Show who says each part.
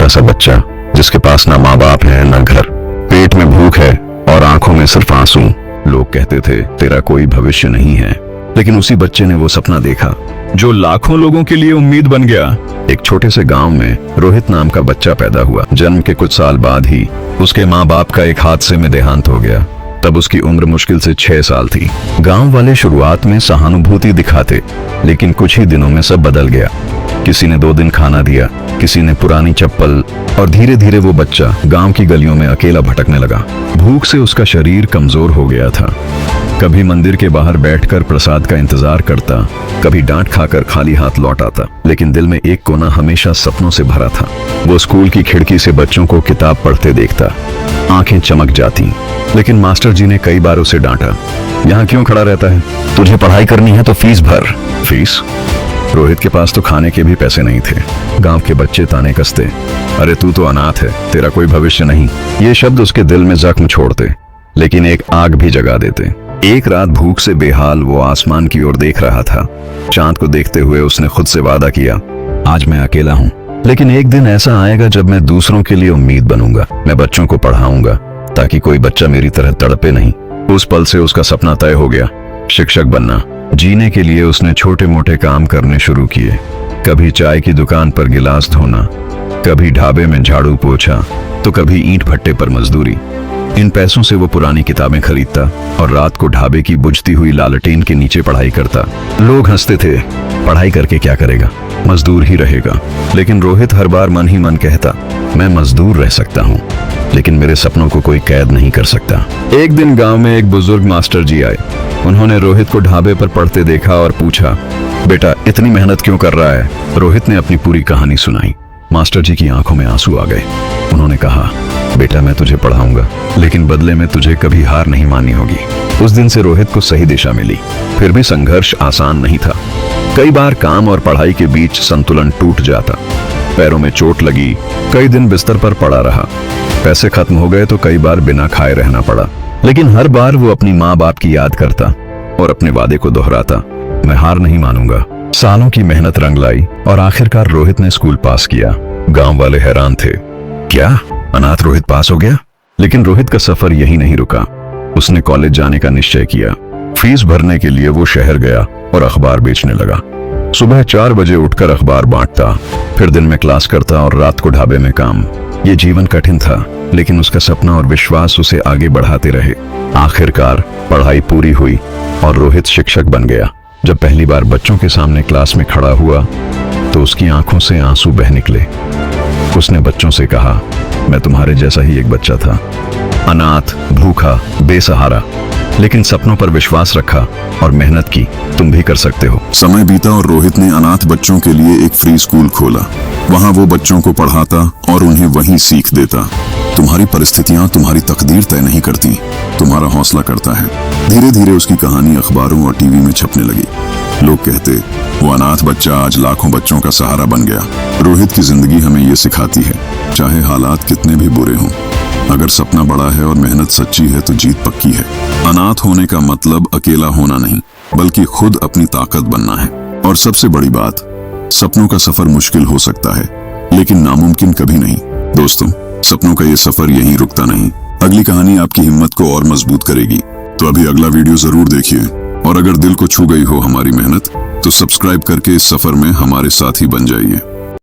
Speaker 1: छोटा सा बच्चा जिसके पास ना माँ बाप है ना घर, पेट में भूख है और आंखों में सिर्फ आंसू। लोग कहते थे तेरा कोई भविष्य नहीं है, लेकिन उसी बच्चे ने वो सपना देखा जो लाखों लोगों के लिए उम्मीद बन गया। एक छोटे से गांव में रोहित नाम का बच्चा पैदा हुआ। जन्म के कुछ साल बाद ही उसके माँ बाप का एक हादसे में देहांत हो गया। तब उसकी उम्र मुश्किल से 6 साल थी। गांव वाले शुरुआत में सहानुभूति दिखाते, लेकिन कुछ ही दिनों में सब बदल गया। किसी ने 2 दिन खाना दिया, किसी ने पुरानी चप्पल, और धीरे धीरे वो बच्चा गांव की गलियों में अकेला भटकने लगा। भूख से उसका शरीर कमजोर हो गया था। कभी मंदिर के बाहर बैठकर प्रसाद का इंतजार करता, कभी डांट खाकर खाली हाथ लौट आता, लेकिन दिल में एक कोना हमेशा सपनों से भरा था। वो स्कूल की खिड़की से बच्चों को किताब पढ़ते देखता, आंखें चमक जाती, लेकिन मास्टर जी ने कई बार उसे डांटा, यहाँ क्यों खड़ा रहता है, तुझे पढ़ाई करनी है तो फीस भर। फीस? रोहित के पास तो खाने के भी पैसे नहीं थे। गांव के बच्चे ताने कसते, अरे तू तो अनाथ है, तेरा कोई भविष्य नहीं। ये शब्द उसके दिल में जख्म छोड़ते, लेकिन एक आग भी जगा देते। एक रात भूख से बेहाल वो आसमान की ओर देख रहा था। चांद को देखते हुए उसने खुद से वादा किया, आज मैं अकेला हूँ, लेकिन एक दिन ऐसा आएगा जब मैं दूसरों के लिए उम्मीद बनूंगा। मैं बच्चों को पढ़ाऊंगा ताकि कोई बच्चा मेरी तरह तड़पे नहीं। उस पल से उसका सपना तय हो गया, शिक्षक बनना। जीने के लिए उसने छोटे मोटे काम करने शुरू किए। कभी चाय की दुकान पर गिलास धोना, कभी ढाबे में झाड़ू पोछा, तो कभी ईंट भट्टे पर मजदूरी। इन पैसों से वो पुरानी किताबें खरीदता और रात को ढाबे की बुझती हुई लालटेन के नीचे पढ़ाई करता। लोग हंसते थे, पढ़ाई करके क्या करेगा, मजदूर ही रहेगा। लेकिन रोहित हर बार मन ही मन कहता, मैं मजदूर रह सकता हूँ, लेकिन मेरे सपनों को कोई कैद नहीं कर सकता। एक दिन गांव में एक बुजुर्ग मास्टर जी आए। उन्होंने रोहित को ढाबे पर पढ़ते देखा और पूछा, बेटा इतनी मेहनत क्यों कर रहा है? रोहित ने अपनी पूरी कहानी सुनाई। मास्टर जी की आंखों में आंसू आ गए। उन्होंने कहा, बेटा मैं तुझे पढ़ाऊंगा, लेकिन बदले में तुझे कभी हार नहीं माननी होगी। उस दिन से रोहित को सही दिशा मिली। फिर भी संघर्ष आसान नहीं था। कई बार काम और पढ़ाई के बीच संतुलन टूट जाता, पैरों में चोट लगी, कई दिन बिस्तर पर पड़ा रहा, पैसे खत्म हो गए तो कई बार बिना खाए रहना पड़ा। लेकिन हर बार वो अपनी माँ बाप की याद करता और अपने वादे को दोहराता, मैं हार नहीं मानूंगा। सालों की मेहनत रंग लाई और आखिरकार रोहित ने स्कूल पास किया। गांव वाले हैरान थे, क्या अनाथ रोहित पास हो गया? लेकिन रोहित का सफर यही नहीं रुका। उसने कॉलेज जाने का निश्चय किया। फीस भरने के लिए वो शहर गया और अखबार बेचने लगा। सुबह 4 बजे उठकर अखबार बांटता, फिर दिन में क्लास करता और रात को ढाबे में काम। ये जीवन कठिन था, लेकिन उसका सपना और विश्वास उसे आगे बढ़ाते रहे। आखिरकार पढ़ाई पूरी हुई और रोहित शिक्षक बन गया। जब पहली बार बच्चों के सामने क्लास में खड़ा हुआ तो उसकी आंखों से आंसू बह निकले। उसने बच्चों से कहा, मैं तुम्हारे जैसा ही एक बच्चा था, अनाथ, भूखा, बेसहारा, लेकिन सपनों पर विश्वास रखा और मेहनत की। तुम भी कर सकते हो।
Speaker 2: समय बीता और रोहित ने अनाथ बच्चों के लिए एक फ्री स्कूल खोला। वहाँ वो बच्चों को पढ़ाता और उन्हें वहीं सीख देता। तुम्हारी परिस्थितियां तुम्हारी तकदीर तय नहीं करती, तुम्हारा हौसला करता है। धीरे धीरे उसकी कहानी अखबारों और टीवी में छपने लगी। लोग कहते, वो अनाथ बच्चा आज लाखों बच्चों का सहारा बन गया। रोहित की जिंदगी हमें ये सिखाती है, चाहे हालात कितने भी बुरे हों, अगर सपना बड़ा है और मेहनत सच्ची है तो जीत पक्की है। अनाथ होने का मतलब अकेला होना नहीं, बल्कि खुद अपनी ताकत बनना है। और सबसे बड़ी बात, सपनों का सफर मुश्किल हो सकता है, लेकिन नामुमकिन कभी नहीं। दोस्तों, सपनों का ये सफर यहीं रुकता नहीं। अगली कहानी आपकी हिम्मत को और मजबूत करेगी। तो अभी अगला वीडियो जरूर देखिए, और अगर दिल को छू गई हो हमारी मेहनत, तो सब्सक्राइब करके इस सफर में हमारे साथ ही बन जाइए।